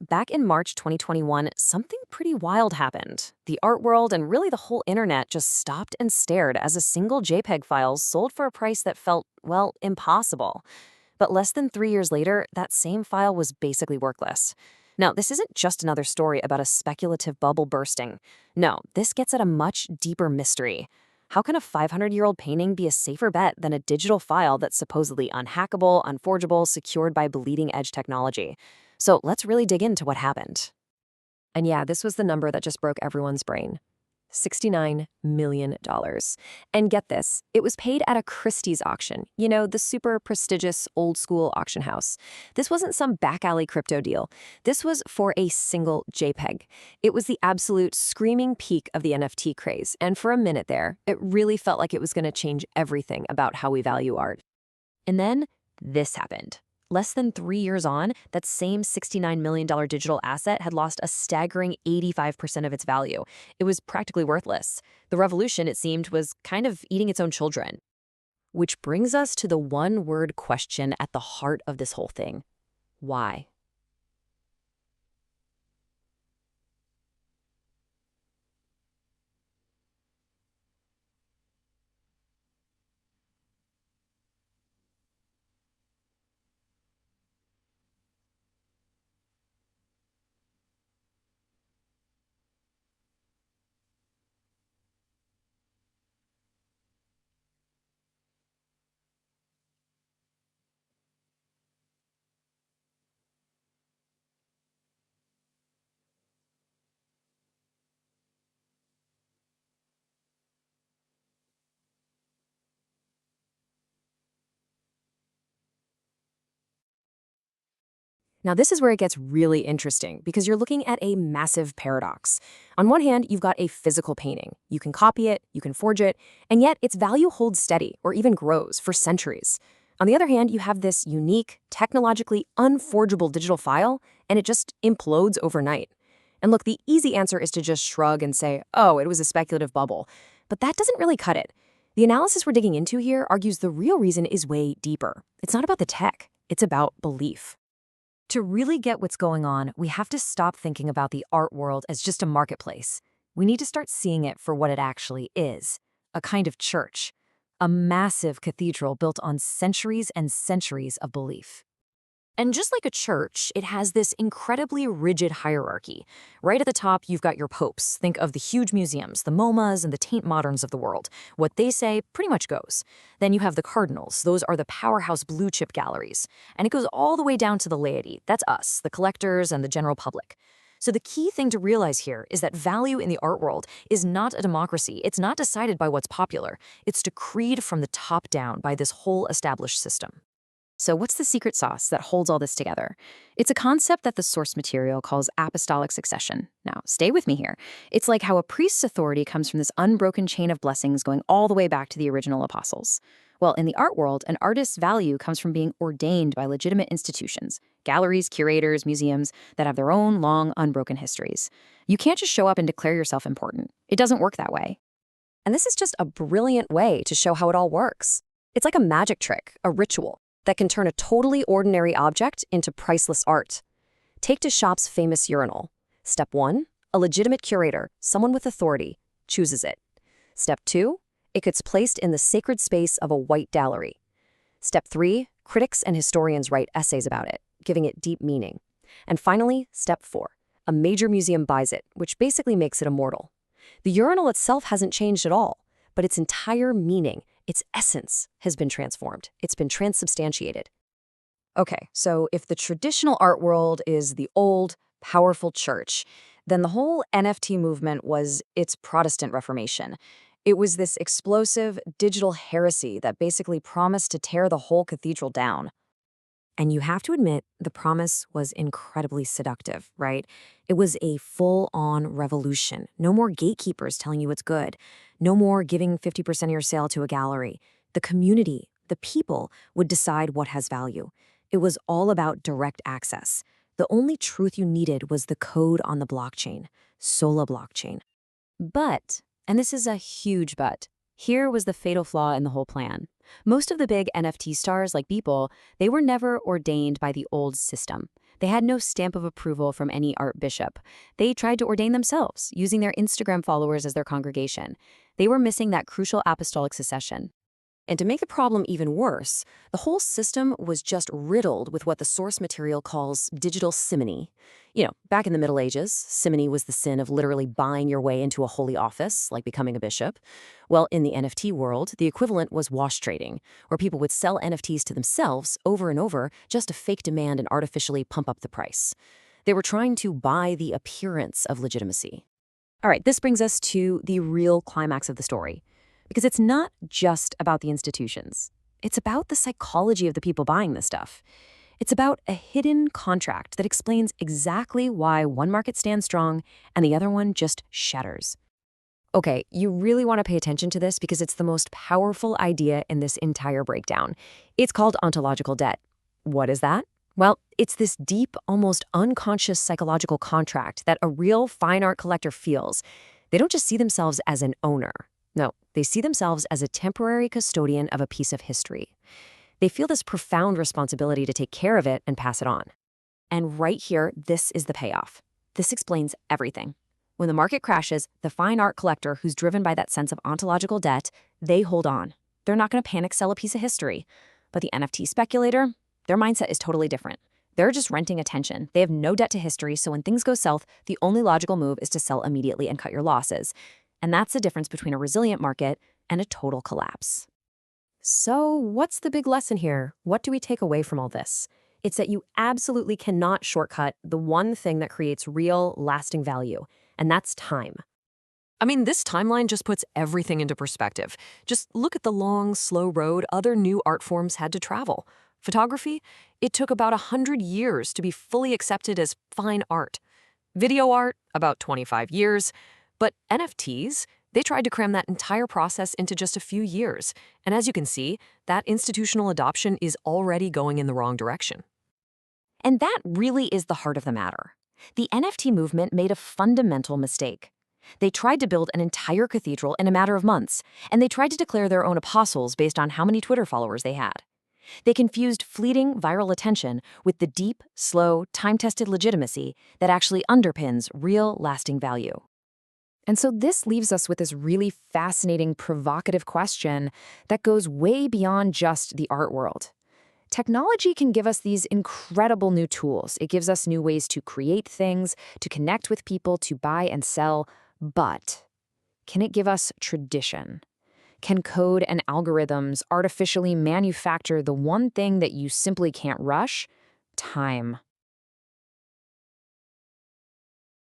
back in March 2021, something pretty wild happened. The art world and really the whole internet just stopped and stared as a single JPEG file sold for a price that felt, well, impossible. But less than 3 years later, that same file was basically worthless. Now, this isn't just another story about a speculative bubble bursting. No, this gets at a much deeper mystery. How can a 500-year-old painting be a safer bet than a digital file that's supposedly unhackable, unforgeable, secured by bleeding-edge technology? So let's really dig into what happened. And yeah, this was the number that just broke everyone's brain. $69 million. And get this, it was paid at a Christie's auction, the super prestigious old-school auction house. This wasn't some back-alley crypto deal. This was for a single JPEG. It was the absolute screaming peak of the NFT craze, and for a minute there, it really felt like it was going to change everything about how we value art. And then this happened. Less than 3 years on, that same $69 million digital asset had lost a staggering 85% of its value. It was practically worthless. The revolution, it seemed, was kind of eating its own children. Which brings us to the one-word question at the heart of this whole thing. Why? Now, this is where it gets really interesting because you're looking at a massive paradox. On one hand, you've got a physical painting. You can copy it, you can forge it, and yet its value holds steady or even grows for centuries. On the other hand, you have this unique, technologically unforgeable digital file, and it just implodes overnight. And look, the easy answer is to just shrug and say, oh, it was a speculative bubble. But that doesn't really cut it. The analysis we're digging into here argues the real reason is way deeper. It's not about the tech, it's about belief. To really get what's going on, we have to stop thinking about the art world as just a marketplace. We need to start seeing it for what it actually is, a kind of church, a massive cathedral built on centuries and centuries of belief. And just like a church, it has this incredibly rigid hierarchy. Right at the top, you've got your popes. Think of the huge museums, the MoMAs and the Tate Moderns of the world. What they say pretty much goes. Then you have the cardinals. Those are the powerhouse blue-chip galleries. And it goes all the way down to the laity. That's us, the collectors and the general public. So the key thing to realize here is that value in the art world is not a democracy. It's not decided by what's popular. It's decreed from the top down by this whole established system. So what's the secret sauce that holds all this together? It's a concept that the source material calls apostolic succession. Now, stay with me here. It's like how a priest's authority comes from this unbroken chain of blessings going all the way back to the original apostles. Well, in the art world, an artist's value comes from being ordained by legitimate institutions, galleries, curators, museums that have their own long, unbroken histories. You can't just show up and declare yourself important. It doesn't work that way. And this is just a brilliant way to show how it all works. It's like a magic trick, a ritual, that can turn a totally ordinary object into priceless art. Take Duchamp's famous urinal. Step 1, a legitimate curator, someone with authority, chooses it. Step 2, it gets placed in the sacred space of a white gallery. Step 3, critics and historians write essays about it, giving it deep meaning. And finally, Step 4, a major museum buys it, which basically makes it immortal. The urinal itself hasn't changed at all, but its entire meaning, its essence, has been transformed. It's been transubstantiated. Okay, so if the traditional art world is the old, powerful church, then the whole NFT movement was its Protestant Reformation. It was this explosive digital heresy that basically promised to tear the whole cathedral down. And you have to admit, the promise was incredibly seductive, right? It was a full-on revolution. No more gatekeepers telling you it's good. No more giving 50% of your sale to a gallery. The community, the people, would decide what has value. It was all about direct access. The only truth you needed was the code on the blockchain, Sola blockchain. But, and this is a huge but, here was the fatal flaw in the whole plan. Most of the big NFT stars like Beeple, they were never ordained by the old system. They had no stamp of approval from any archbishop. They tried to ordain themselves, using their Instagram followers as their congregation. They were missing that crucial apostolic succession. And to make the problem even worse, the whole system was just riddled with what the source material calls digital simony. Back in the Middle Ages, simony was the sin of literally buying your way into a holy office, like becoming a bishop. Well, in the NFT world, the equivalent was wash trading, where people would sell NFTs to themselves over and over just to fake demand and artificially pump up the price. They were trying to buy the appearance of legitimacy. All right, this brings us to the real climax of the story. Because it's not just about the institutions. It's about the psychology of the people buying this stuff. It's about a hidden contract that explains exactly why one market stands strong and the other one just shatters. Okay, you really want to pay attention to this because it's the most powerful idea in this entire breakdown. It's called ontological debt. What is that? Well, it's this deep, almost unconscious psychological contract that a real fine art collector feels. They don't just see themselves as an owner. No, they see themselves as a temporary custodian of a piece of history. They feel this profound responsibility to take care of it and pass it on. And right here, this is the payoff. This explains everything. When the market crashes, the fine art collector who's driven by that sense of ontological debt, they hold on. They're not going to panic sell a piece of history. But the NFT speculator, their mindset is totally different. They're just renting attention. They have no debt to history, so when things go south, the only logical move is to sell immediately and cut your losses. And that's the difference between a resilient market and a total collapse. So what's the big lesson here? What do we take away from all this? It's that you absolutely cannot shortcut the one thing that creates real, lasting value, and that's time. I mean, this timeline just puts everything into perspective. Just look at the long, slow road other new art forms had to travel. Photography, it took about 100 years to be fully accepted as fine art. Video art, about 25 years. But NFTs, they tried to cram that entire process into just a few years. And as you can see, that institutional adoption is already going in the wrong direction. And that really is the heart of the matter. The NFT movement made a fundamental mistake. They tried to build an entire cathedral in a matter of months, and they tried to declare their own apostles based on how many Twitter followers they had. They confused fleeting viral attention with the deep, slow, time-tested legitimacy that actually underpins real, lasting value. And so this leaves us with this really fascinating, provocative question that goes way beyond just the art world. Technology can give us these incredible new tools. It gives us new ways to create things, to connect with people, to buy and sell. But can it give us tradition? Can code and algorithms artificially manufacture the one thing that you simply can't rush? Time.